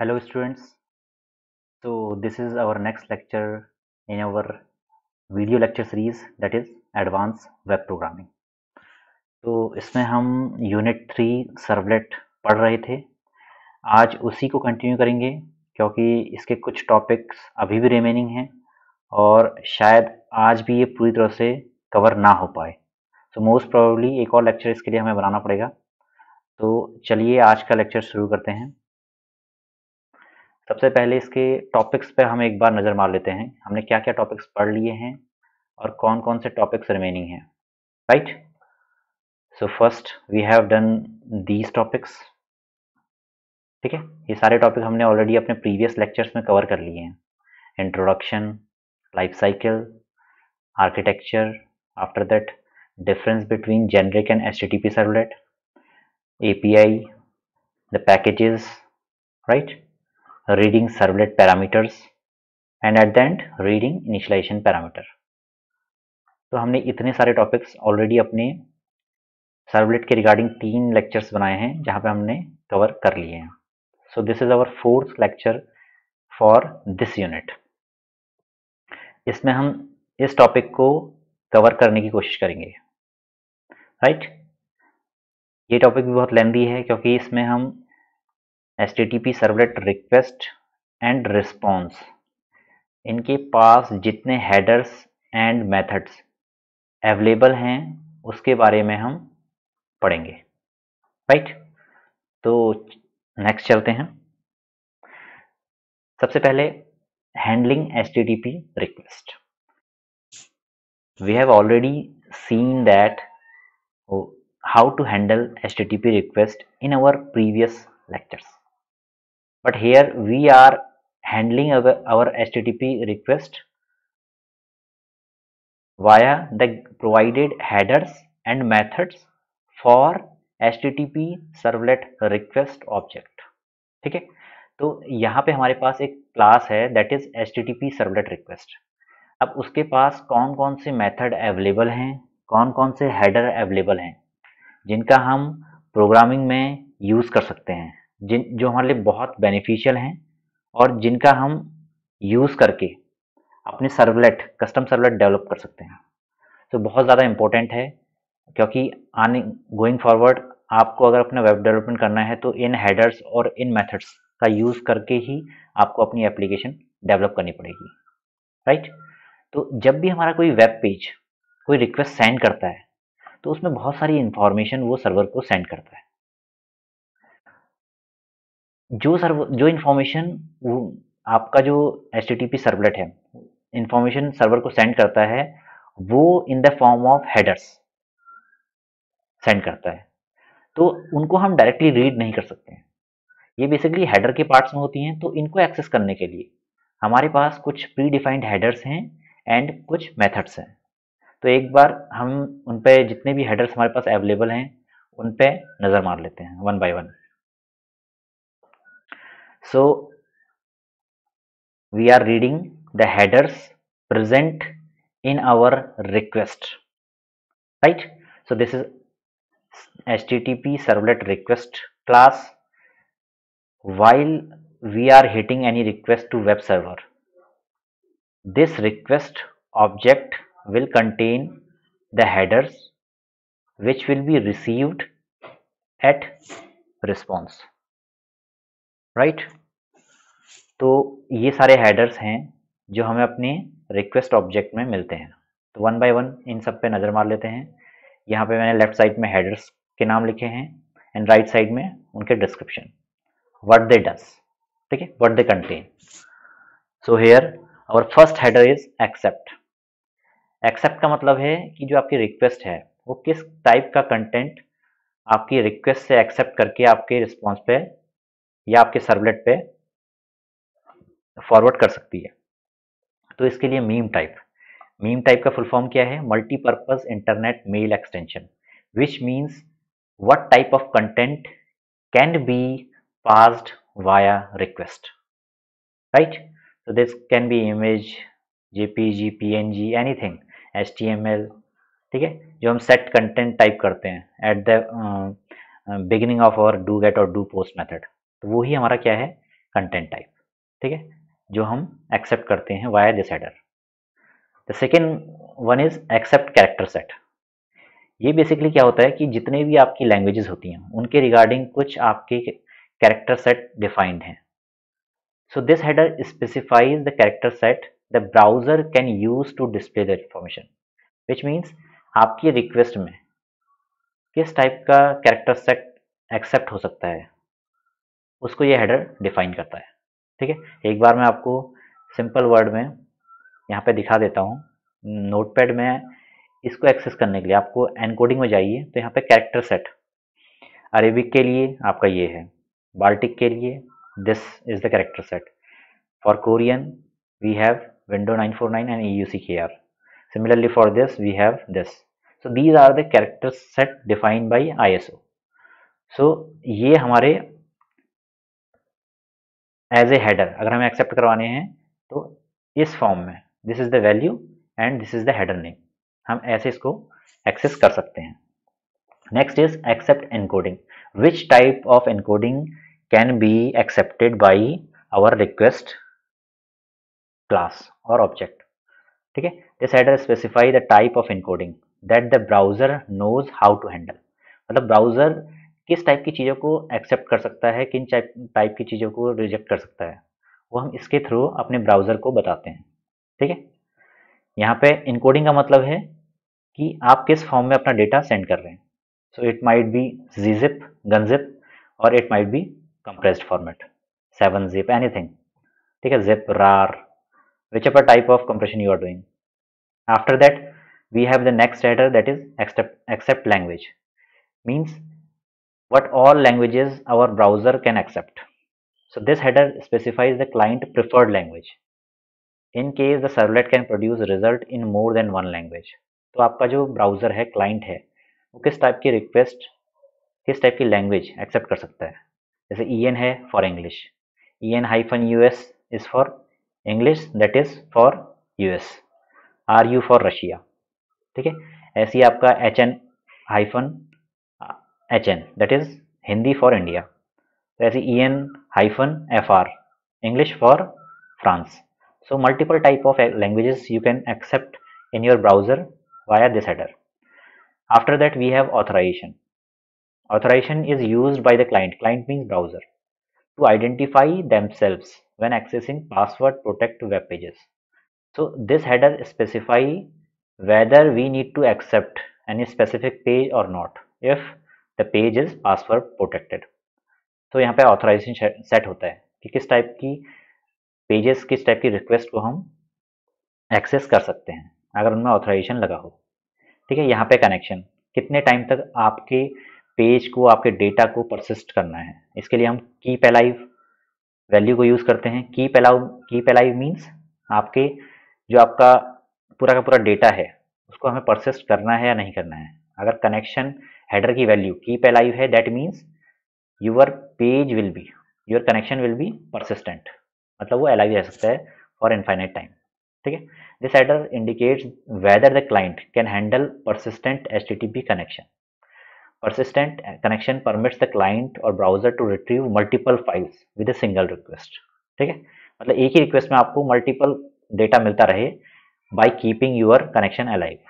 Hello students, so this is our next lecture in our video lecture series that is Advanced Web Programming। तो इसमें हम unit 3 servlet पढ़ रहे थे। आज उसी को कंटिन्यू करेंगे क्योंकि इसके कुछ टॉपिक्स अभी भी रिमेनिंग हैं और शायद आज भी ये पूरी तरह से कवर ना हो पाए। तो मोस्ट प्रोबेबली एक और लेक्चर इसके लिए हमें बनाना पड़ेगा। तो चलिए आज का लेक्चर शुरू करते हैं। सबसे पहले इसके टॉपिक्स पे हम एक बार नज़र मार लेते हैं, हमने क्या क्या टॉपिक्स पढ़ लिए हैं और कौन कौन से टॉपिक्स रिमेनिंग हैं, right. So first we have done these topics, ठीक है। ये सारे टॉपिक हमने ऑलरेडी अपने प्रीवियस लेक्चर्स में कवर कर लिए हैं। Introduction, life cycle, architecture, after that difference between generic and HTTP servlet, API, the packages, right, reading servlet parameters and at the end reading initialization parameter। तो हमने इतने सारे टॉपिक्स ऑलरेडी अपने servlet के रिगार्डिंग 3 लेक्चर्स बनाए हैं जहां पे हमने कवर कर लिए हैं। So this is our 4th lecture for this unit. इसमें हम इस टॉपिक को कवर करने की कोशिश करेंगे, राइट। ये टॉपिक भी बहुत लेंथी है क्योंकि इसमें हम HTTP servlet request and response, इनके पास जितने हेडर्स एंड मेथड्स अवेलेबल हैं उसके बारे में हम पढ़ेंगे, राइट। तो नेक्स्ट चलते हैं। सबसे पहले handling HTTP request. We have already seen that how to handle HTTP request in our previous lectures, but here we are handling our HTTP request via the provided headers and methods for HTTP servlet request object, ठीक है। तो यहाँ पे हमारे पास एक class है that is HTTP servlet request. अब उसके पास कौन कौन से मेथड अवेलेबल हैं, कौन कौन से हेडर अवेलेबल हैं जिनका हम प्रोग्रामिंग में यूज़ कर सकते हैं, जो हमारे लिए बहुत बेनिफिशियल हैं और जिनका हम यूज़ करके अपने सर्वलेट, कस्टम सर्वलेट डेवलप कर सकते हैं। तो बहुत ज़्यादा इम्पोर्टेंट है क्योंकि आने गोइंग फॉरवर्ड आपको अगर अपना वेब डेवलपमेंट करना है तो इन हेडर्स और इन मेथड्स का यूज़ करके ही आपको अपनी एप्लीकेशन डेवलप करनी पड़ेगी, राइट। तो जब भी हमारा कोई वेब पेज कोई रिक्वेस्ट सेंड करता है तो उसमें बहुत सारी इंफॉर्मेशन वो सर्वर को सेंड करता है। जो इंफॉर्मेशन वो आपका जो HTTP सर्वलेट है इंफॉर्मेशन सर्वर को सेंड करता है वो इन the form of headers send करता है, तो उनको हम डायरेक्टली रीड नहीं कर सकते हैं। ये बेसिकली हेडर के पार्ट्स में होती हैं। तो इनको एक्सेस करने के लिए हमारे पास कुछ प्री डिफाइंड हेडर्स हैं एंड कुछ मेथड्स हैं। तो एक बार हम उन पे जितने भी हेडर्स हमारे पास अवेलेबल हैं उन पे नज़र मार लेते हैं one by one. So we are reading the headers present in our request, right? So this is HTTP servlet request class. While we are hitting any request to web server, this request object will contain the headers which will be received at response, right? तो ये सारे headers हैं जो हमें अपने request object में मिलते हैं। तो वन बाय वन इन सब पे नज़र मार लेते हैं। यहाँ पे मैंने लेफ्ट साइड में हेडर्स के नाम लिखे हैं एंड राइट साइड में उनके डिस्क्रिप्शन, व्हाट दे डज, ठीक है, what they contain. So here our first header is accept. Accept का मतलब है कि जो आपकी रिक्वेस्ट है वो किस टाइप का कंटेंट आपकी रिक्वेस्ट से एक्सेप्ट करके आपके रिस्पॉन्स पे या आपके सर्वलेट पे फॉरवर्ड कर सकती है। तो इसके लिए मीम टाइप का फुल फॉर्म क्या है? Multipurpose internet mail extension, which means what type of content can be passed via request, right. so this can be image, JPG, PNG, anything, HTML, ठीक है, जो हम सेट कंटेंट टाइप करते हैं at the beginning of our do get और do post method. तो वो ही हमारा क्या है? कंटेंट टाइप, ठीक है, जो हम एक्सेप्ट करते हैं via this header. The second one is accept character set. ये बेसिकली क्या होता है कि जितने भी आपकी लैंग्वेजेस होती हैं उनके रिगार्डिंग कुछ आपके कैरेक्टर सेट डिफाइंड हैं। So this header specifies the character set the browser can use to display the information, which means आपकी रिक्वेस्ट में किस टाइप का कैरेक्टर सेट एक्सेप्ट हो सकता है उसको ये हेडर डिफाइन करता है, ठीक है। एक बार मैं आपको सिंपल वर्ड में यहाँ पे दिखा देता हूँ। नोटपैड में इसको एक्सेस करने के लिए आपको एनकोडिंग में जाइए, तो यहाँ पे कैरेक्टर सेट अरेबिक के लिए आपका ये है, बाल्टिक के लिए this is the character set, for Korean we have window 949 and EUCKR. Similarly for this we have this. So these are the character set defined by ISO. So ये हमारे as a header अगर हमें accept करवाने हैं तो इस form में this is the value and this is the header name, हम ऐसे इसको एक्सेस कर सकते हैं। Next is accept encoding. Which type of encoding can be accepted by our request class और ऑब्जेक्ट, ठीक है। This header specify the type of encoding that the browser knows how to handle. मतलब browser किस टाइप की चीज़ों को accept कर सकता है, किन टाइप की चीज़ों को रिजेक्ट कर सकता है, वो हम इसके थ्रू अपने ब्राउजर को बताते हैं, ठीक है। यहाँ पे इनकोडिंग का मतलब है कि आप किस फॉर्म में अपना डेटा सेंड कर रहे हैं। So it might be zip, gunzip और it might be compressed format, 7-zip, anything, ठीक है, zip, rar, whichever type of compression you are doing. After that we have the next header that is accept language, means what all languages our browser can accept. So this header specifies the client preferred language in case the servlet can produce result in more than one language. तो आपका जो browser है, client है, वो किस टाइप की request, किस टाइप की लैंग्वेज एक्सेप्ट कर सकता है। जैसे en है for English, en-us is for English, that is for US, ru for Russia, ठीक है। ऐसे ही आपका hn that is Hindi for India, तो ऐसे en-fr English for France. So multiple type of languages you can accept in your browser via this header. After that we have authorization. Authorization is used by the client, client means browser, to identify themselves when accessing password protect web pages. So this header specify whether we need to accept any specific page or not if the page is password protected. तो यहाँ पे authorization set होता है कि किस टाइप की pages, किस टाइप की रिक्वेस्ट को हम एक्सेस कर सकते हैं अगर उनमें ऑथराइजेशन लगा हो, ठीक है। यहाँ पे कनेक्शन, कितने टाइम तक आपके पेज को, आपके डेटा को परसिस्ट करना है, इसके लिए हम कीप अलाइव वैल्यू को यूज़ करते हैं। कीप अलाइव मीन्स आपके जो आपका पूरा का पूरा डेटा है उसको हमें परसिस्ट करना है या नहीं करना है। अगर कनेक्शन हेडर की वैल्यू कीप अलाइव है, that means your page will be, your connection will be persistent, मतलब वो अलाइव रह सकता है फॉर इनफाइनाइट टाइम, ठीक है। This header indicates whether the client can handle persistent HTTP connection. Persistent connection permits the client or browser to retrieve multiple files with a single request, ठीक है। मतलब एक ही रिक्वेस्ट में आपको मल्टीपल डेटा मिलता रहे by keeping your connection alive,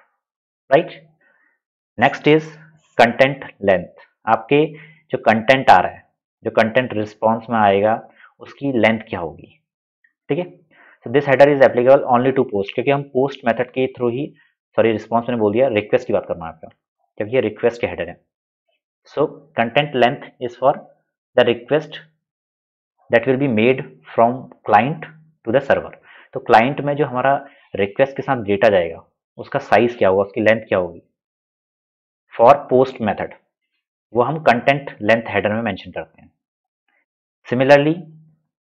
right? Next is content length. आपके जो कंटेंट आ रहा है, जो कंटेंट रिस्पॉन्स में आएगा, उसकी लेंथ क्या होगी, ठीक है। So this header is applicable only to post, क्योंकि हम पोस्ट मेथड के थ्रू ही, सॉरी रिस्पॉन्स मैंने बोल दिया, रिक्वेस्ट की बात करना है आपका, क्योंकि ये रिक्वेस्ट के हेडर है। So content length is for the request that will be made from client to the server. तो क्लाइंट में जो हमारा रिक्वेस्ट के साथ डेटा जाएगा उसका साइज क्या होगा, उसकी लेंथ क्या होगी। फॉर पोस्ट मेथड वो हम कंटेंट लेंथ हेडर में मेंशन करते हैं। Similarly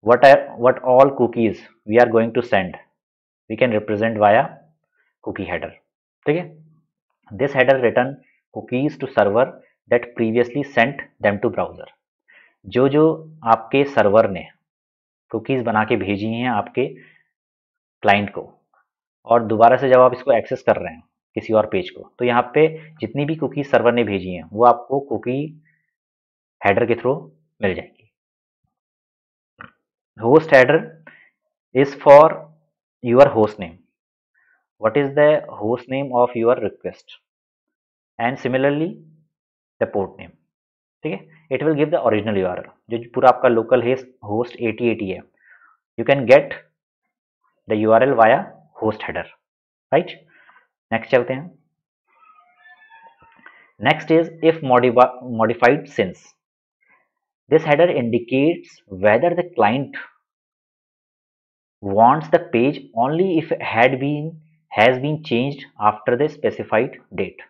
what all cookies we are going to send we can represent via cookie header, ठीक है। this header return cookies to server that previously sent them to browser। जो जो आपके server ने cookies बना के भेजी हैं आपके क्लाइंट को, और दोबारा से जब आप इसको एक्सेस कर रहे हैं किसी और पेज को, तो यहाँ पे जितनी भी कुकीज सर्वर ने भेजी हैं वो आपको कुकी हेडर के थ्रू मिल जाएंगी। host header is for your host name. What is the host name of your request? And similarly the port name. ठीक है, it will give the original URL जो पूरा आपका local host 8080 है. You can get the URL via host header, right? Next चलते हैं. Next is if modified since. This header indicates whether the client wants the page only if it has been changed after the specified date.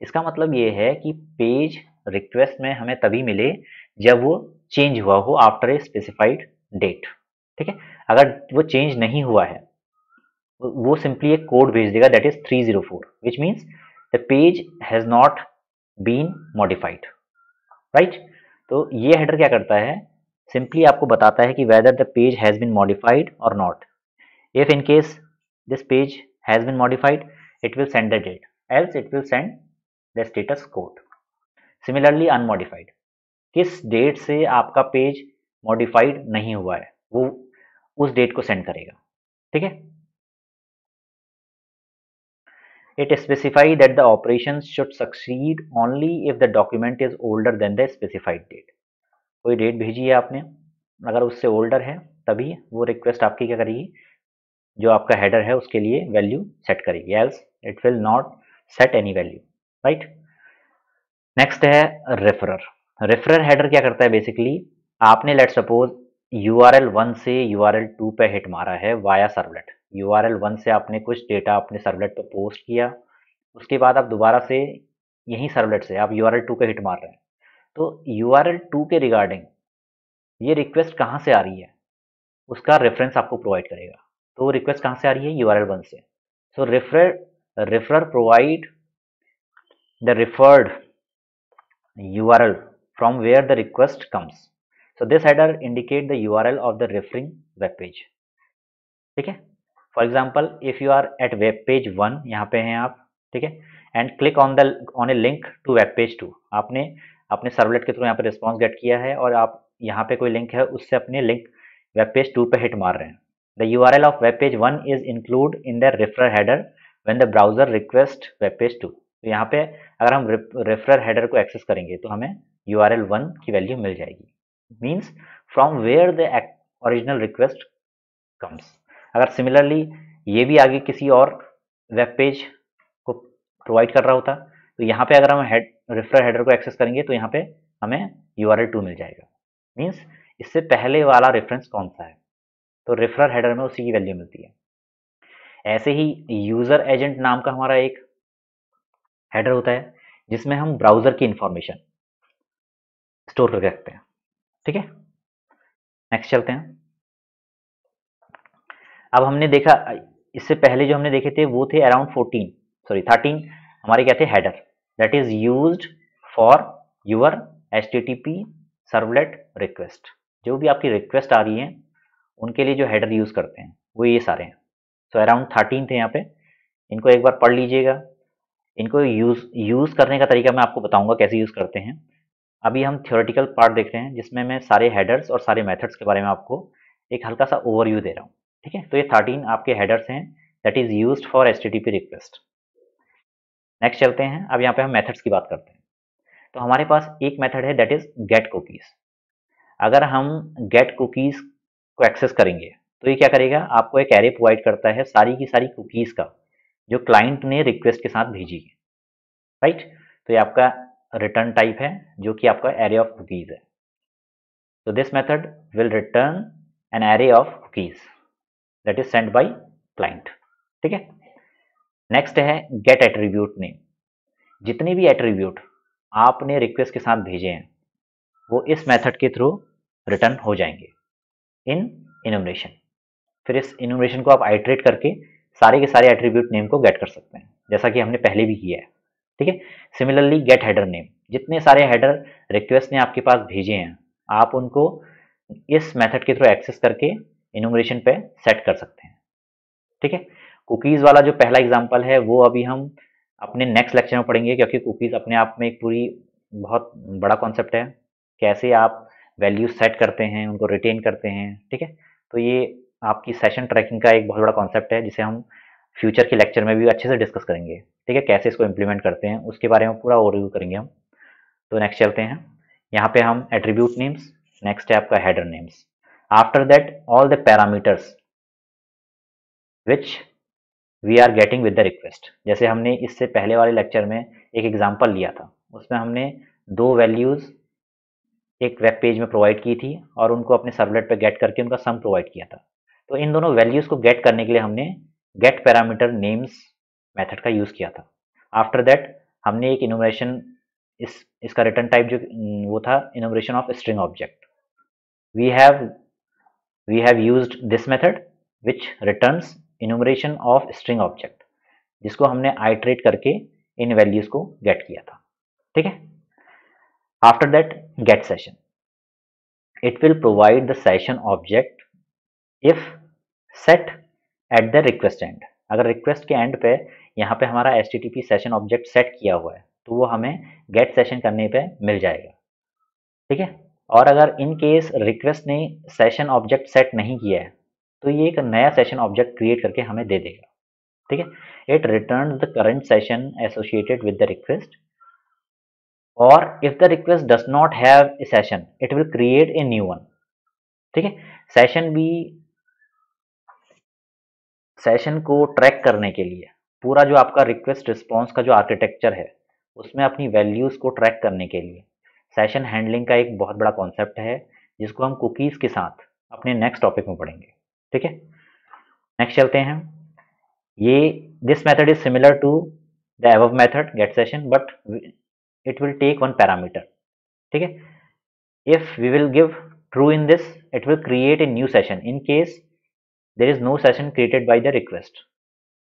इसका मतलब ये है कि page request में हमें तभी मिले जब वो चेंज हुआ हो आफ्टर ए स्पेसिफाइड डेट. ठीक है, अगर वो चेंज नहीं हुआ है वो सिंपली एक कोड भेज देगा that is 304 which means the page has not been modified, right. तो ये हेडर क्या करता है, सिंपली आपको बताता है कि whether the page has been modified और not. If in case this page has been modified it will send the date, else it will send the status code. Similarly unmodified, किस date से आपका page modified नहीं हुआ है वो उस date को सेंड करेगा. ठीक है, it specify that the operations should succeed only if the document is older than the specified date. कोई डेट भेजी है आपने, अगर उससे ओल्डर है तभी वो रिक्वेस्ट आपकी क्या करेगी, जो आपका हेडर है उसके लिए वैल्यू सेट करेगी, else it will not set any value, right. Next है रेफरर. रेफरर हेडर क्या करता है, बेसिकली आपने लेट सपोज URL 1 से URL 2 पे हिट मारा है वाया सर्वलेट. URL 1 से आपने कुछ डेटा अपने सर्वलेट पे पोस्ट किया, उसके बाद आप दोबारा से यही सर्वलेट से आप URL 2 पे हिट मार रहे हैं. तो URL 2 के रिगार्डिंग ये रिक्वेस्ट कहाँ से आ रही है उसका रेफरेंस आपको प्रोवाइड करेगा. तो रिक्वेस्ट कहाँ से आ रही है, URL 1 से. So referrer provide the referred URL from where the request comes. So this header indicate the URL of the referring web page. ठीक है, for example if you are at web page 1, यहाँ पे हैं आप, ठीक है, and click on a link to web page 2. आपने अपने सर्वलेट के थ्रू यहाँ पे रिस्पॉन्स गेट किया है और आप यहाँ पे कोई लिंक है उससे अपने लिंक वेब पेज 2 पे हिट मार रहे हैं. The URL of web page 1 is included in the referrer header when the browser request web page 2. तो यहाँ पे अगर हम रेफरर हेडर को एक्सेस करेंगे तो हमें URL 1 की वैल्यू मिल जाएगी, means from where the original request comes. अगर सिमिलरली ये भी आगे किसी और वेब पेज को प्रोवाइड कर रहा होता तो यहाँ पे अगर हम रेफरर हेडर को एक्सेस करेंगे तो यहाँ पे हमें URL 2 मिल जाएगा, मीन्स इससे पहले वाला रेफरेंस कौन सा है, तो रेफरर हेडर में उसी की वैल्यू मिलती है. ऐसे ही यूजर एजेंट नाम का हमारा एक हेडर होता है जिसमें हम ब्राउजर की इंफॉर्मेशन स्टोर करके रखते हैं. ठीक है, नेक्स्ट चलते हैं. अब हमने देखा इससे पहले जो हमने देखे थे वो थे अराउंड 13 हमारे क्या थे, header that is used for your HTTP servlet request. जो भी आपकी रिक्वेस्ट आ रही है उनके लिए जो हेडर यूज करते हैं वो ये सारे हैं. सो अराउंड 13 थे यहाँ पे, इनको एक बार पढ़ लीजिएगा. इनको यूज करने का तरीका मैं आपको बताऊंगा कैसे यूज करते हैं. अभी हम थ्योरेटिकल पार्ट देख रहे हैं जिसमें मैं सारे हेडर्स और सारे मेथड्स के बारे में आपको एक हल्का सा ओवरव्यू दे रहा हूँ. ठीक है, तो ये 13 आपके हेडर्स हैं that is used for HTTP request. Next चलते हैं. अब यहाँ पे हम मेथड्स की बात करते हैं. तो हमारे पास एक मेथड है दैट इज गेट कुकीज. अगर हम गेट कुकीज को एक्सेस करेंगे तो ये क्या करेगा, आपको एक एरे प्रोवाइड करता है सारी की सारी कुकीज का जो क्लाइंट ने रिक्वेस्ट के साथ भेजी है, राइट. तो ये आपका रिटर्न टाइप है जो कि आपका एरे ऑफ कुकीज है. तो this method will return an array of cookies that is send by client. ठीक है, नेक्स्ट है गेट एट्रीब्यूट नेम. जितने भी एट्रीब्यूट आपने रिक्वेस्ट के साथ भेजे हैं वो इस मेथड के थ्रू रिटर्न हो जाएंगे इन इनुमरेशन. फिर इस इनुमरेशन को आप आइटरेट करके सारे के सारे एट्रीब्यूट नेम को गेट कर सकते हैं जैसा कि हमने पहले भी किया है. ठीक है, सिमिलरली गेट हेडर नेम. जितने सारे हेडर रिक्वेस्ट ने आपके पास भेजे हैं आप उनको इस मेथड के थ्रू एक्सेस करके इनुमरेशन पे सेट कर सकते हैं. ठीक है, कुकीज़ वाला जो पहला एग्जांपल है वो अभी हम अपने नेक्स्ट लेक्चर में पढ़ेंगे क्योंकि कुकीज़ अपने आप में एक पूरी बहुत बड़ा कॉन्सेप्ट है. कैसे आप वैल्यू सेट करते हैं, उनको रिटेन करते हैं, ठीक है। तो ये आपकी सेशन ट्रैकिंग का एक बहुत बड़ा कॉन्सेप्ट है, जिसे हम फ्यूचर के लेक्चर में भी अच्छे से डिस्कस करेंगे, ठीक है। कैसे इसको इम्प्लीमेंट करते हैं उसके बारे में पूरा ओवरव्यू करेंगे हम। तो नेक्स्ट चलते हैं, यहाँ पे हम एट्रीब्यूट नेम्स, नेक्स्ट है आपका header names. After that all the parameters which we are getting with the request. जैसे हमने इससे पहले वाले लेक्चर में एक एग्जांपल लिया था, उसमें हमने दो वैल्यूज़ एक वेब पेज में प्रोवाइड की थी और उनको अपने सर्वलेट पे गेट करके उनका सम प्रोवाइड किया था। तो इन दोनों वैल्यूज़ को गेट करने के लिए हमने गेट पैरामीटर नेम्स मेथड का यूज़ किया था। आफ्टर दैट हमने एक इनोमरेशन, इसका रिटर्न टाइप जो वो था enumeration of string object. We have used this method which returns enumeration of string object, जिसको हमने आइटरेट करके इन वैल्यूज को गेट किया था, ठीक है। After that gate session, it will provide the session object if set at the request and. अगर request के एंड पे यहाँ पे हमारा HTTP सेशन ऑब्जेक्ट सेट किया हुआ है तो वो हमें गेट सेशन करने पे मिल जाएगा, ठीक है। और अगर इन केस रिक्वेस्ट ने सेशन ऑब्जेक्ट सेट नहीं किया है तो ये एक नया सेशन ऑब्जेक्ट क्रिएट करके हमें दे देगा, ठीक है। It return the current session associated with the request, और if the request does not have a session it will create a new one, ठीक है। सेशन भी, सेशन को ट्रैक करने के लिए पूरा जो आपका रिक्वेस्ट रिस्पॉन्स का जो आर्किटेक्चर है उसमें अपनी वैल्यूज को ट्रैक करने के लिए सेशन हैंडलिंग का एक बहुत बड़ा कॉन्सेप्ट है, जिसको हम कुकीज के साथ अपने नेक्स्ट टॉपिक में पढ़ेंगे, ठीक है। नेक्स्ट चलते हैं, ये this method is similar to the above method get session but it will take one parameter, ठीक है। If we will give true in this it will create a new session in case there is no session created by the request.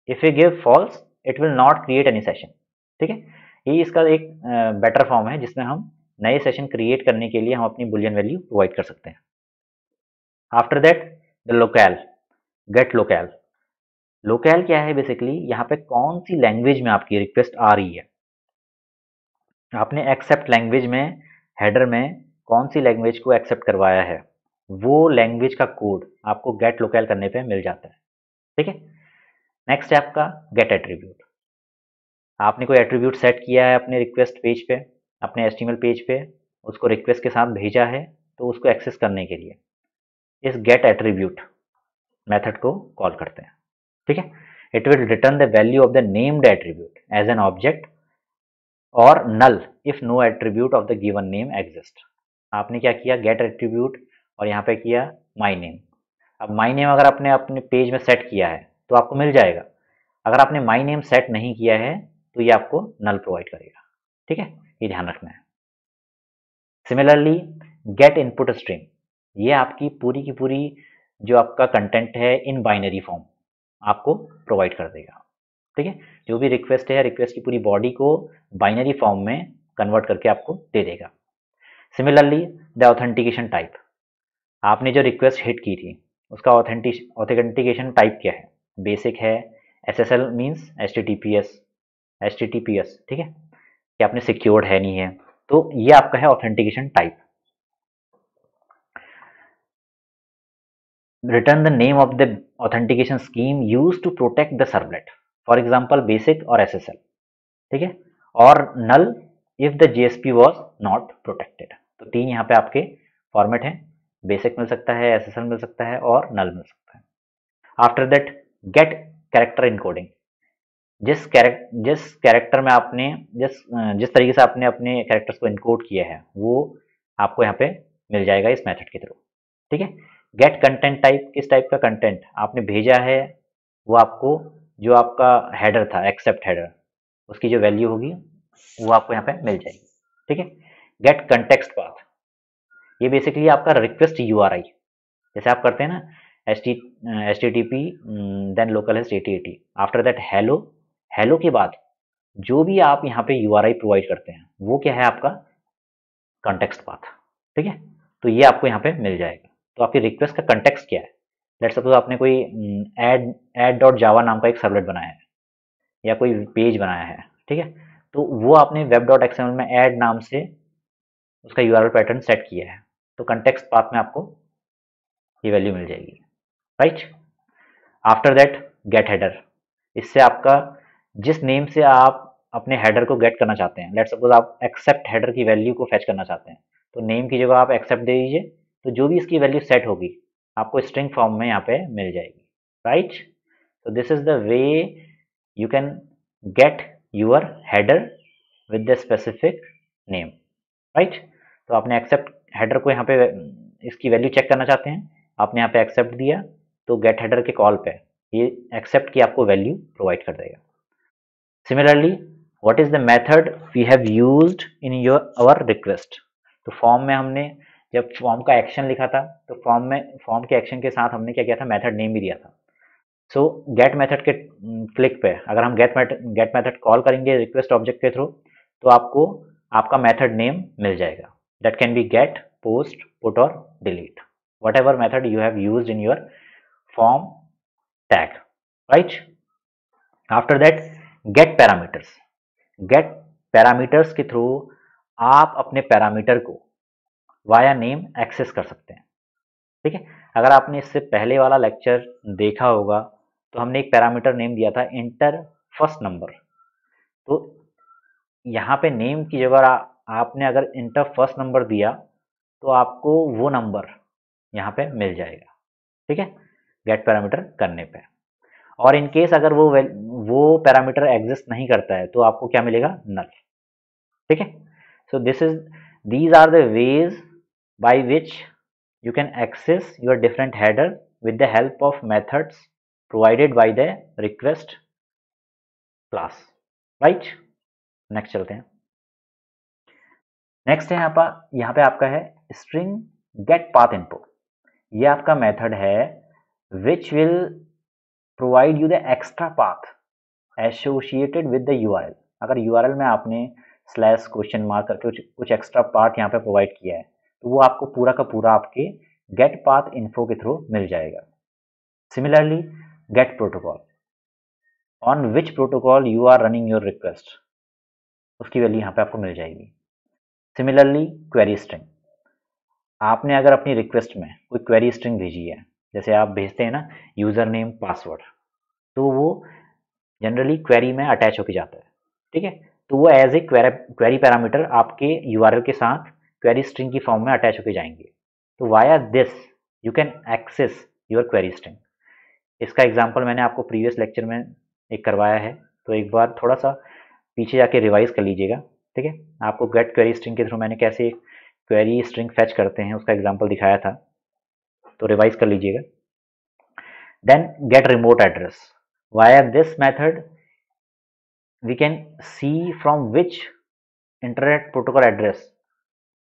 If we give false it will not create any session, ठीक है। ये इसका एक better form है जिसमें हम नए session create करने के लिए हम अपनी बुलियन वैल्यू प्रोवाइड कर सकते हैं। After that the local, get local. Local क्या है, बेसिकली यहाँ पे कौन सी लैंग्वेज में आपकी रिक्वेस्ट आ रही है। आपने एक्सेप्ट लैंग्वेज में हेडर में कौन सी लैंग्वेज को एक्सेप्ट करवाया है, वो लैंग्वेज का कोड आपको गेट लोकल करने पे मिल जाता है, ठीक है। नेक्स्ट है आपका गेट एट्रीब्यूट। आपने कोई एट्रीब्यूट सेट किया है अपने रिक्वेस्ट पेज पे, अपने HTML पेज पे, उसको रिक्वेस्ट के साथ भेजा है, तो उसको एक्सेस करने के लिए इस गेट एट्रीब्यूट मेथड को कॉल करते हैं, ठीक है। It will return the value of the named attribute as an object और null if no attribute of the given name exist. आपने क्या किया, गेट एट्रीब्यूट और यहाँ पे किया माई नेम। अब माई नेम अगर आपने अपने पेज में सेट किया है तो आपको मिल जाएगा, अगर आपने माई नेम सेट नहीं किया है तो ये आपको नल प्रोवाइड करेगा, ठीक है। ये ध्यान रखना है। सिमिलरली गेट इनपुट स्ट्रीम, ये आपकी पूरी की पूरी जो आपका कंटेंट है इन बाइनरी फॉर्म आपको प्रोवाइड कर देगा, ठीक है। जो भी रिक्वेस्ट है, रिक्वेस्ट की पूरी बॉडी को बाइनरी फॉर्म में कन्वर्ट करके आपको दे देगा। सिमिलरली द ऑथेंटिकेशन टाइप, आपने जो रिक्वेस्ट हिट की थी उसका ऑथेंटिकेशन टाइप क्या है, बेसिक है, SSL मीन्स HTTPS, ठीक है, कि आपने सिक्योर्ड है नहीं है, तो ये आपका है authentication type. Return the name of the authentication scheme use to protect the servlet, for example basic और SSL, ठीक है, और null if the JSP was not protected. तो तीन यहाँ पे आपके फॉर्मेट हैं, बेसिक मिल सकता है, SSL मिल सकता है और नल मिल सकता है। After that gate character encoding, जिस कैरेक्टर में आपने जिस तरीके से आपने अपने कैरेक्टर्स को इनकोड किया है वो आपको यहाँ पे मिल जाएगा इस मेथड के थ्रू, ठीक है। गेट कंटेंट टाइप, किस टाइप का कंटेंट आपने भेजा है वो आपको, जो आपका हेडर था एक्सेप्ट हेडर, उसकी जो वैल्यू होगी वो आपको यहाँ पे मिल जाएगी, ठीक है। गेट कंटेक्स्ट पाथ, ये बेसिकली आपका रिक्वेस्ट URI, जैसे आप करते हैं ना HTTP then localhost 8080, after that hello के बाद जो भी आप यहाँ पे URI प्रोवाइड करते हैं वो क्या है आपका कंटेक्स्ट पाथ, ठीक है। तो ये आपको यहाँ पे मिल जाएगा। तो आपकी रिक्वेस्ट का कंटेक्स्ट क्या है, लेट्स सपोज आपने कोई add.java नाम का एक सर्वलेट बनाया है या कोई पेज बनाया है, ठीक है, तो वो आपने web.xml में ऐड नाम से उसका URL पैटर्न सेट किया है, तो कंटेक्स्ट पाथ में आपको ये वैल्यू मिल जाएगी, right. After that gate header, इससे आपका जिस नेम से आप अपने हेडर को गेट करना चाहते हैं, लेट्स सपोज आप एक्सेप्ट हेडर की वैल्यू को फेच करना चाहते हैं, तो नेम की जगह आप एक्सेप्ट दे दीजिए, तो जो भी इसकी वैल्यू सेट होगी आपको स्ट्रिंग फॉर्म में यहाँ पे मिल जाएगी, right. so this is the way you can get your header with the specific name, right। तो आपने एक्सेप्ट हेडर को यहाँ पे इसकी वैल्यू चेक करना चाहते हैं, आपने यहाँ पे एक्सेप्ट दिया, तो गेट हेडर के कॉल पे ये एक्सेप्ट की आपको वैल्यू प्रोवाइड कर देगा। Similarly what is the method we have used in your our request, तो फॉर्म में हमने जब फॉर्म का एक्शन लिखा था, तो फॉर्म के एक्शन के साथ हमने क्या किया था, मेथड नेम भी दिया था। सो गेट मेथड के क्लिक पे अगर हम गेट मेथड कॉल करेंगे रिक्वेस्ट ऑब्जेक्ट के थ्रू, तो आपको आपका मेथड नेम मिल जाएगा। That can be get, post, put और delete, whatever method you have used in your form tag, right. After that get parameters, get parameters के through आप अपने पैरामीटर को वाया नेम एक्सेस कर सकते हैं, ठीक है। अगर आपने इससे पहले वाला लेक्चर देखा होगा तो हमने एक पैरामीटर नेम दिया था इंटर फर्स्ट नंबर, तो यहाँ पे नेम की जगह आपने अगर इंटर फर्स्ट नंबर दिया तो आपको वो नंबर यहाँ पे मिल जाएगा, ठीक है, गेट पैरामीटर करने पे। और इन केस अगर वो पैरामीटर एग्जिस्ट नहीं करता है तो आपको क्या मिलेगा, नल, ठीक है। सो these are the ways by which you can access your different header with the help of methods provided by the request class, right। Next चलते हैं। नेक्स्ट है यहाँ पे आपका है स्ट्रिंग गेट पाथ इनपुट, ये आपका मेथड है which will provide you the extra path associated with the URL. अगर यूआरएल में आपने स्लैश क्वेश्चन मार्क करके कुछ एक्स्ट्रा पार्ट यहाँ पे प्रोवाइड किया है, तो वो आपको पूरा का पूरा आपके गेट पाथ इन्फो के थ्रू मिल जाएगा। Similarly get protocol, on which protocol you are running your request, उसकी वैल्यू यहाँ पे आपको मिल जाएगी। सिमिलरली क्वेरी स्ट्रिंग, आपने अगर अपनी रिक्वेस्ट में कोई क्वेरी स्ट्रिंग भेजी है, जैसे आप भेजते हैं ना यूज़र नेम पासवर्ड, तो वो जनरली क्वेरी में अटैच होके जाता है, ठीक है। तो वो एज ए क्वेरी पैरामीटर आपके यूआरएल के साथ क्वेरी स्ट्रिंग की फॉर्म में अटैच होके जाएंगे। तो via this you can access your query string. इसका एग्जांपल मैंने आपको प्रीवियस लेक्चर में एक करवाया है, तो एक बार थोड़ा सा पीछे जाके रिवाइज कर लीजिएगा, ठीक है। आपको गेट क्वेरी स्ट्रिंग के थ्रू मैंने कैसे क्वेरी स्ट्रिंग फेच करते हैं उसका एग्जाम्पल दिखाया था, तो रिवाइज कर लीजिएगा। Then get remote address, via this method we can see from which internet protocol address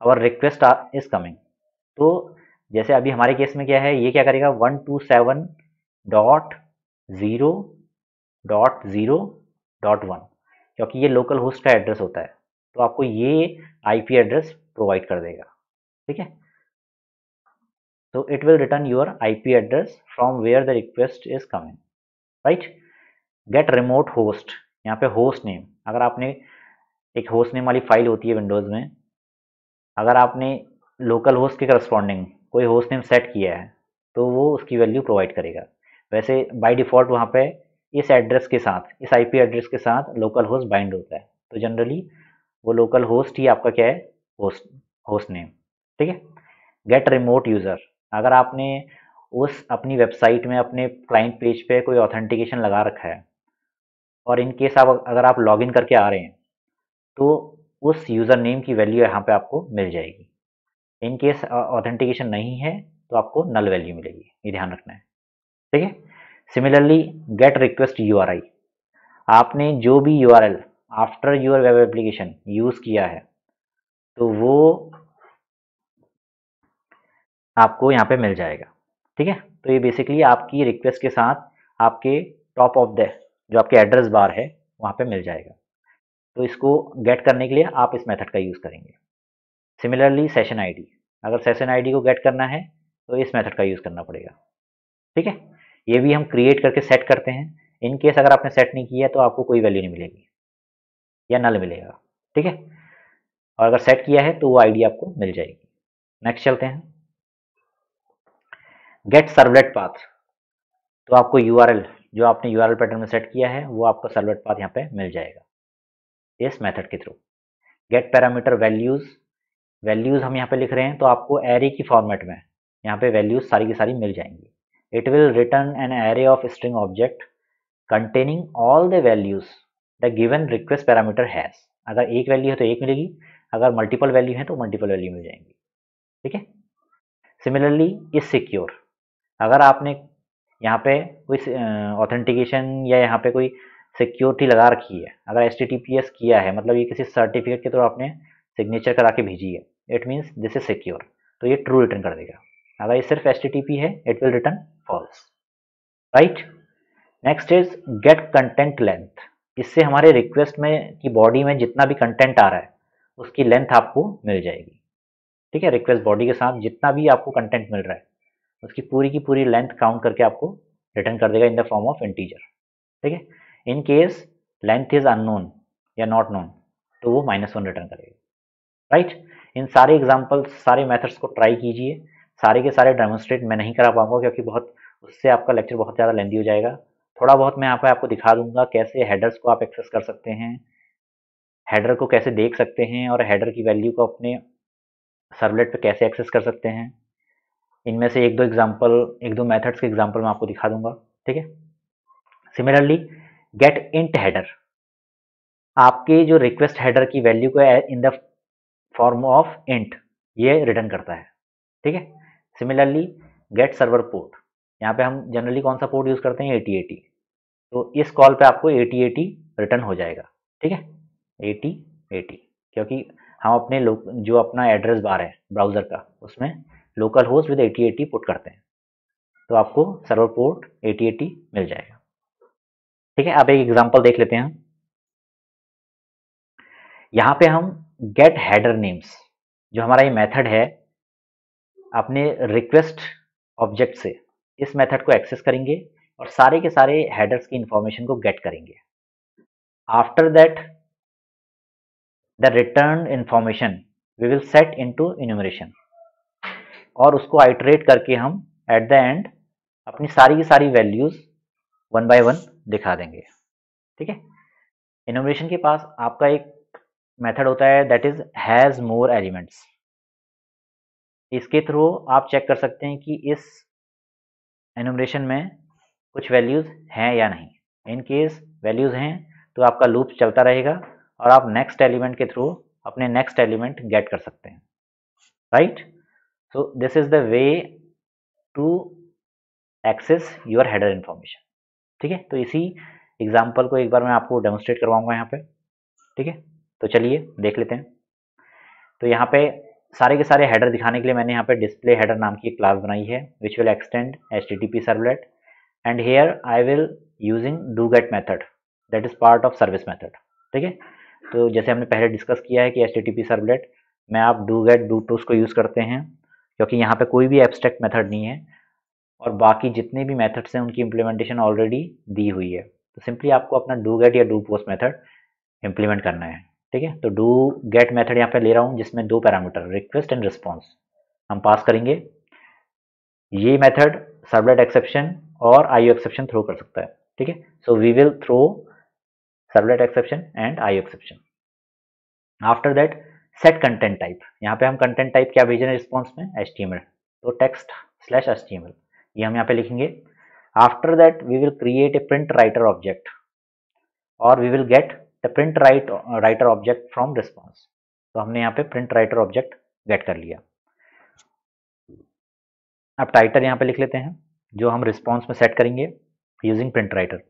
our request is coming। तो जैसे अभी हमारे केस में क्या है, ये क्या करेगा 127.0.0.1, क्योंकि ये लोकल होस्ट का एड्रेस होता है, तो आपको ये आईपी एड्रेस प्रोवाइड कर देगा, ठीक है। तो it will return your IP address from where the request is coming, right. Get remote host, यहाँ पे होस्ट नेम, अगर आपने एक होस्ट नेम वाली फाइल होती है विंडोज़ में, अगर आपने लोकल होस्ट के करस्पॉन्डिंग कोई होस्ट नेम सेट किया है तो वो उसकी वैल्यू प्रोवाइड करेगा। वैसे बाय डिफ़ॉल्ट वहाँ पे इस एड्रेस के साथ, इस आईपी एड्रेस के साथ लोकल होस्ट बाइंड होता है, तो जनरली वो लोकल होस्ट ही आपका क्या है, होस्ट नेम, ठीक है। गेट रिमोट यूज़र, अगर आपने उस अपनी वेबसाइट में अपने क्लाइंट पेज पे कोई ऑथेंटिकेशन लगा रखा है और इन केस अगर आप लॉगिन करके आ रहे हैं तो उस यूज़र नेम की वैल्यू यहाँ पे आपको मिल जाएगी। इन केस ऑथेंटिकेशन नहीं है तो आपको नल वैल्यू मिलेगी, ये ध्यान रखना है, ठीक है। सिमिलरली गेट रिक्वेस्ट यूआरआई, आपने जो भी URL after your web application use किया है तो वो आपको यहाँ पे मिल जाएगा, ठीक है। तो ये बेसिकली आपकी रिक्वेस्ट के साथ आपके टॉप ऑफ द जो आपके एड्रेस बार है वहाँ पे मिल जाएगा। तो इसको गेट करने के लिए आप इस मेथड का यूज़ करेंगे। सिमिलरली सेशन आईडी, अगर सेशन आईडी को गेट करना है तो इस मेथड का यूज़ करना पड़ेगा, ठीक है। ये भी हम क्रिएट करके सेट करते हैं, इन केस अगर आपने सेट नहीं किया तो आपको कोई वैल्यू नहीं मिलेगी या नल मिलेगा, ठीक है। और अगर सेट किया है तो वो आईडी आपको मिल जाएगी। नेक्स्ट चलते हैं, गेट सर्वलेट पाथ। तो आपको यूआरएल जो आपने यूआरएल पैटर्न में सेट किया है वो आपको सर्वलेट पाथ यहाँ पे मिल जाएगा इस मेथड के थ्रू। गेट पैरामीटर वैल्यूज, वैल्यूज हम यहाँ पे लिख रहे हैं तो आपको एरे की फॉर्मेट में यहाँ पे वैल्यूज सारी की सारी मिल जाएंगी। It will return an array of string object containing all the values the given request parameter has. अगर एक वैल्यू है तो एक मिलेगी, अगर मल्टीपल वैल्यू है तो मल्टीपल वैल्यू मिल जाएंगी। ठीक है। सिमिलरली इज सिक्योर, अगर आपने यहाँ पे कोई ऑथेंटिकेशन या यहाँ पे कोई सिक्योरिटी लगा रखी है, अगर HTTPS किया है मतलब ये किसी सर्टिफिकेट के थ्रू आपने सिग्नेचर करा के भेजी है, it means this is secure, तो ये ट्रू रिटर्न कर देगा। अगर ये सिर्फ HTTP है it will return false, right. Next is get content length. इससे हमारे रिक्वेस्ट में की बॉडी में जितना भी कंटेंट आ रहा है उसकी लेंथ आपको मिल जाएगी। ठीक है, रिक्वेस्ट बॉडी के साथ जितना भी आपको कंटेंट मिल रहा है उसकी की पूरी लेंथ काउंट करके आपको रिटर्न कर देगा इन द फॉर्म ऑफ इंटीजर। ठीक है, in case length is unknown या नॉट नोन तो वो -1 रिटर्न करेगा, राइट। इन सारे एग्जांपल्स सारे मेथड्स को ट्राई कीजिए, सारे के सारे डेमोन्स्ट्रेट मैं नहीं करा पाऊंगा क्योंकि बहुत उससे आपका लेक्चर बहुत ज़्यादा लेंदी हो जाएगा। थोड़ा बहुत मैं यहाँ पे आपको दिखा दूंगा कैसे हेडर्स को आप एक्सेस कर सकते हैं, हेडर को कैसे देख सकते हैं और हेडर की वैल्यू को अपने सर्वलेट पे कैसे एक्सेस कर सकते हैं। इनमें से एक दो मेथड्स के एग्जांपल मैं आपको दिखा दूंगा। ठीक है। सिमिलरली गेट इंट हेडर, आपके जो रिक्वेस्ट हेडर की वैल्यू को इन द फॉर्म ऑफ इंट ये रिटर्न करता है। ठीक है। सिमिलरली गेट सर्वर पोर्ट, यहाँ पे हम जनरली कौन सा पोर्ट यूज करते हैं 8080, तो इस कॉल पे आपको 8080 रिटर्न हो जाएगा। ठीक है, 8080 क्योंकि हम अपने जो अपना एड्रेस बार है ब्राउजर का उसमें लोकल होस्ट विद 8080 पुट करते हैं तो आपको सर्वर पोर्ट 8080 मिल जाएगा। ठीक है, अब एक एग्जांपल देख लेते हैं। यहाँ पे हम गेट हेडर नेम्स, जो हमारा ये मेथड है अपने रिक्वेस्ट ऑब्जेक्ट से इस मेथड को एक्सेस करेंगे और सारे के सारे हेडर्स की इंफॉर्मेशन को गेट करेंगे। After that the return information we will set into enumeration और उसको आइटरेट करके हम एट द एंड अपनी सारी की सारी वैल्यूज 1 बाय 1 दिखा देंगे। ठीक है। इन्यूमरेशन के पास आपका एक मेथड होता है that is has more elements, इसके थ्रू आप चेक कर सकते हैं कि इस एनुमरेशन में कुछ वैल्यूज हैं या नहीं। इन केस वैल्यूज हैं तो आपका लूप चलता रहेगा और आप नेक्स्ट एलिमेंट के थ्रू अपने नेक्स्ट एलिमेंट गेट कर सकते हैं, right. So this is the way to access your header information. ठीक है, तो इसी एग्जाम्पल को एक बार मैं आपको डेमोन्स्ट्रेट करवाऊंगा यहाँ पे। ठीक है, तो चलिए देख लेते हैं। तो यहाँ पे सारे के सारे हेडर दिखाने के लिए मैंने यहाँ पे डिस्प्ले हेडर नाम की एक क्लास बनाई है which will extend HTTP servlet and here I will using do get method that is part of service method. ठीक है, तो जैसे हमने पहले डिस्कस किया है कि HTTP सर्वलेट में आप डू गेट डू टूस को यूज़ करते हैं क्योंकि यहाँ पे कोई भी एब्स्ट्रैक्ट मेथड नहीं है और बाकी जितने भी मेथड्स हैं उनकी इम्प्लीमेंटेशन ऑलरेडी दी हुई है, तो सिंपली आपको अपना डू गेट या डू पोस्ट मेथड इम्प्लीमेंट करना है। ठीक है, तो डू गेट मेथड यहाँ पे ले रहा हूँ जिसमें दो पैरामीटर रिक्वेस्ट एंड रिस्पॉन्स हम पास करेंगे। ये मेथड सर्वलेट एक्सेप्शन और IO एक्सेप्शन थ्रो कर सकता है। ठीक है, so we will throw servlet exception and IO exception. After that set content type, यहाँ पे हम कंटेंट टाइप क्या भेज रहे हैं रिस्पॉन्स में HTML, तो text/HTML ये हम यहाँ पे लिखेंगे। After that we will create a print writer object और we will get the print writer object from response. तो हमने यहाँ पे प्रिंट राइटर ऑब्जेक्ट गेट कर लिया। अब टाइटल यहाँ पे लिख लेते हैं जो हम रिस्पॉन्स में सेट करेंगे यूजिंग प्रिंट राइटर।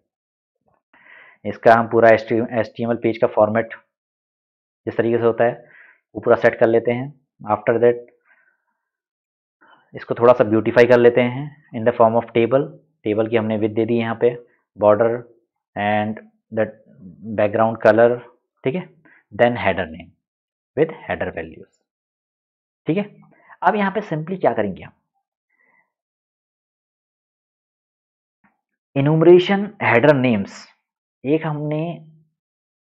इसका हम पूरा HTML पेज का फॉर्मेट जिस तरीके से होता है वो पूरा सेट कर लेते हैं। आफ्टर दैट इसको थोड़ा सा ब्यूटीफाई कर लेते हैं in the form of table. Table की हमने विड्थ दे दी यहाँ पे, border and the background colour. ठीक है, then header name with header values. ठीक है, अब यहाँ पे सिंपली क्या करेंगे हम, इनुमरेशन हेडर नेम्स एक हमने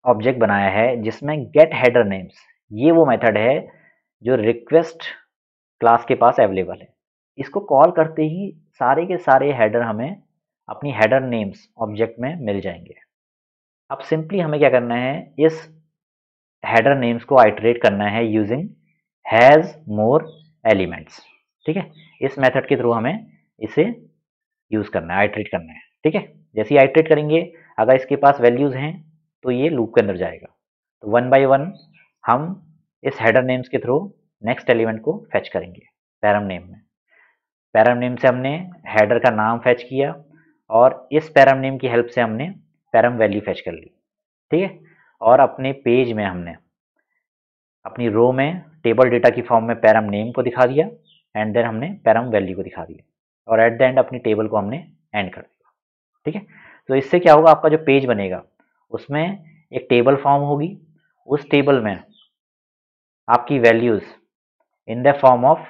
ऑब्जेक्ट बनाया है जिसमें गेट हेडर नेम्स, ये वो मेथड है जो रिक्वेस्ट क्लास के पास अवेलेबल है। इसको कॉल करते ही सारे के सारे हेडर हमें अपनी हेडर नेम्स ऑब्जेक्ट में मिल जाएंगे। अब सिंपली हमें क्या करना है, इस हेडर नेम्स को आइटरेट करना है यूजिंग हैज़ मोर एलिमेंट्स। ठीक है, इस मेथड के थ्रू हमें इसे यूज़ करना है, आइटरेट करना है। ठीक है, जैसे ही आइटरेट करेंगे, अगर इसके पास वैल्यूज़ हैं तो ये लूप के अंदर जाएगा। तो वन बाय वन हम इस हेडर नेम्स के थ्रू नेक्स्ट एलिमेंट को फेच करेंगे पैरम नेम में। पैरम नेम से हमने हेडर का नाम फेच किया और इस पैरम नेम की हेल्प से हमने पैरम वैल्यू फेच कर ली। ठीक है, और अपने पेज में हमने अपनी रो में टेबल डेटा की फॉर्म में पैरम नेम को दिखा दिया एंड देन हमने पैरम वैल्यू को दिखा दिया और एट द एंड अपनी टेबल को हमने एंड कर दिया। ठीक है, तो इससे क्या होगा, आपका जो पेज बनेगा उसमें एक टेबल फॉर्म होगी, उस टेबल में आपकी values in the form of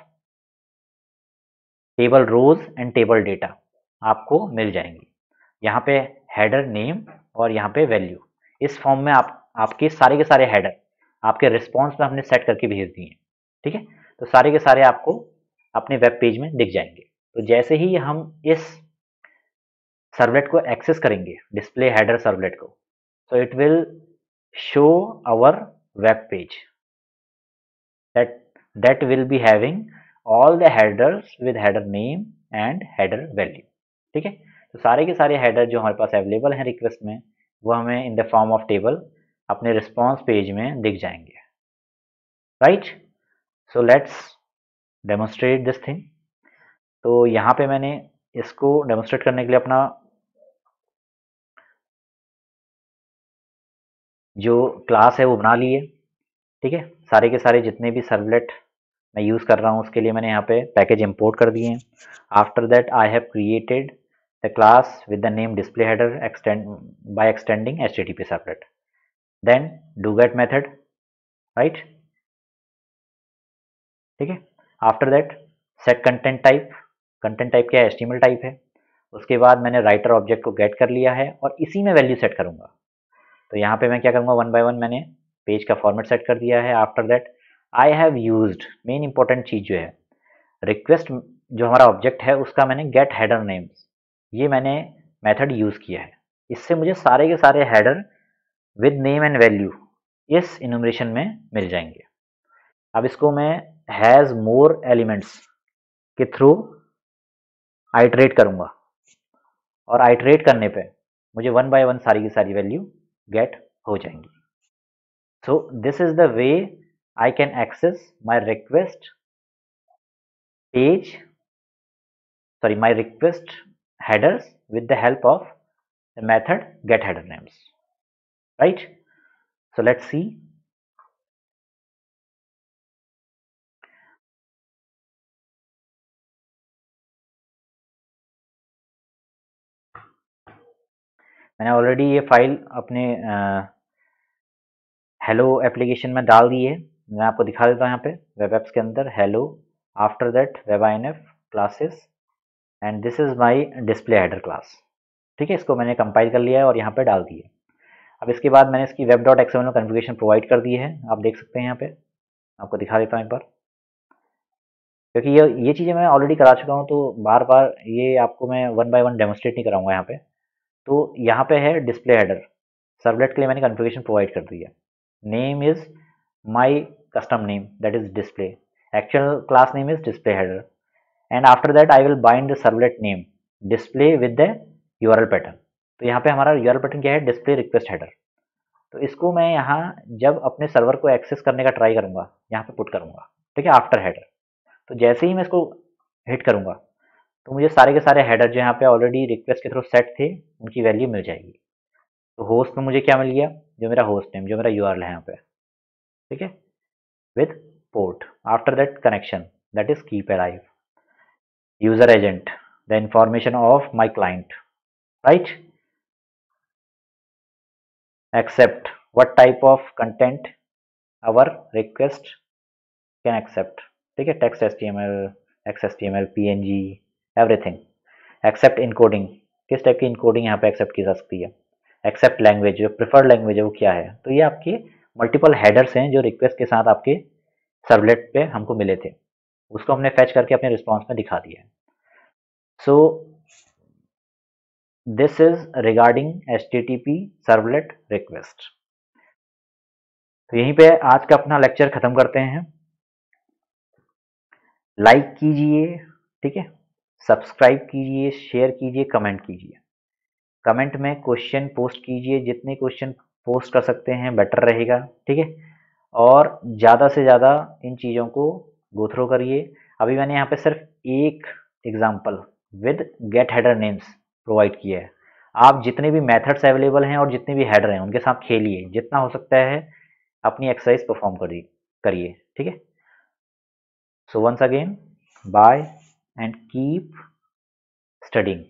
table rows and table data आपको मिल जाएंगी। यहाँ पे हेडर नेम और यहाँ पे वैल्यू, इस फॉर्म में आपके सारे के सारे हेडर आपके रिस्पॉन्स में हमने सेट करके भेज दिए हैं। ठीक है, तो सारे के सारे आपको अपने वेब पेज में दिख जाएंगे। तो जैसे ही हम इस सर्वलेट को एक्सेस करेंगे, डिस्प्ले हेडर सर्वलेट को, so it will show our web page that will be having all the headers with header name and header value। ठीक है, तो सारे के सारे हेडर जो हमारे पास अवेलेबल हैं रिक्वेस्ट में, वो हमें इन द फॉर्म ऑफ टेबल अपने रिस्पॉन्स पेज में दिख जाएंगे। Right, so let's demonstrate this thing. तो यहाँ पे मैंने इसको डेमोन्स्ट्रेट करने के लिए अपना जो क्लास है वो बना लिए। ठीक है, सारे के सारे जितने भी सर्वलेट मैं यूज़ कर रहा हूँ उसके लिए मैंने यहाँ पे पैकेज इंपोर्ट कर दिए हैं। After that I have created the class with the name display header by extending HTTP servlet, then do get method. Right, ठीक है, after that set content type, content type क्या है, HTML टाइप है। उसके बाद मैंने राइटर ऑब्जेक्ट को gate कर लिया है और इसी में वैल्यू सेट करूँगा। तो यहाँ पे मैं क्या करूँगा, वन बाय वन मैंने पेज का फॉर्मेट सेट कर दिया है। After that I have used main important चीज़ जो है, रिक्वेस्ट जो हमारा ऑब्जेक्ट है उसका मैंने गेट हेडर नेम्स, ये मैंने मेथड यूज़ किया है। इससे मुझे सारे के सारे header with name and value इस इनुमरेशन में मिल जाएंगे। अब इसको मैं हैज़ मोर एलिमेंट्स के थ्रू आइटरेट करूँगा और आइटरेट करने पे मुझे वन बाय वन सारी की सारी वैल्यू गेट हो जाएंगी। So this is the way I can access my request page, sorry, my request headers with the help of the method get header names. Right, so let's see। मैंने already ये file अपने hello application में डाल दी है। मैं आपको दिखा देता हूँ यहाँ पे वेब एप्स के अंदर hello, after that web INF classes and this is my display header class. ठीक है, इसको मैंने कंपाइल कर लिया है और यहाँ पे डाल दिया। अब इसके बाद मैंने इसकी web.xml कॉन्फ़िगरेशन प्रोवाइड कर दी है, आप देख सकते हैं यहाँ पे। आपको दिखा देता हूँ एक बार, क्योंकि ये चीज़ें मैं ऑलरेडी करा चुका हूँ तो बार बार ये आपको मैं वन बाय वन डेमोन्स्ट्रेट नहीं कराऊंगा यहाँ पे। तो यहाँ पे है डिस्प्ले हेडर सर्वलेट के लिए मैंने कॉन्फ़िगरेशन प्रोवाइड कर दी है। Name is my custom name that is display, actual class name is display header and after that I will bind the servlet name display with the URL pattern. तो यहाँ पे हमारा URL pattern क्या है, display request header. तो इसको मैं यहाँ जब अपने सर्वर को एक्सेस करने का ट्राई करूँगा यहाँ पे पुट करूँगा। ठीक है, आफ्टर हेडर। तो जैसे ही मैं इसको हिट करूँगा तो मुझे सारे के सारे हेडर जो यहाँ पे ऑलरेडी रिक्वेस्ट के थ्रू सेट थे उनकी वैल्यू मिल जाएगी। तो होस्ट में मुझे क्या मिल गया, जो मेरा होस्ट नेम, जो मेरा URL है यहाँ पे। ठीक है, with port, after that connection that is keep alive, user agent, the information of my client. Right, accept what type of content our request can accept. ठीक है, text HTML, XHTML, PNG, everything. Accept encoding, किस टाइप की encoding यहाँ पे accept की जा सकती है। एक्सेप्ट लैंग्वेज, जो प्रेफर्ड लैंग्वेज है वो क्या है। तो ये आपके मल्टीपल हेडर्स हैं जो रिक्वेस्ट के साथ आपके सर्वलेट पे हमको मिले थे। उसको हमने फैच करके अपने रिस्पॉन्स में दिखा दिया है। So this is regarding HTTP servlet request. तो यहीं पे आज का अपना लेक्चर खत्म करते हैं। लाइक कीजिए, ठीक है, सब्सक्राइब कीजिए, शेयर कीजिए, कमेंट कीजिए। कमेंट में क्वेश्चन पोस्ट कीजिए, जितने क्वेश्चन पोस्ट कर सकते हैं बेटर रहेगा, ठीक है। और ज़्यादा से ज़्यादा इन चीज़ों को गो थ्रू करिए। अभी मैंने यहाँ पे सिर्फ एक example with get header names provide किया है। आप जितने भी मेथड्स अवेलेबल हैं और जितने भी हेडर हैं उनके साथ खेलिए, जितना हो सकता है अपनी एक्सरसाइज परफॉर्म करिए, ठीक है। So once again bye and keep studying.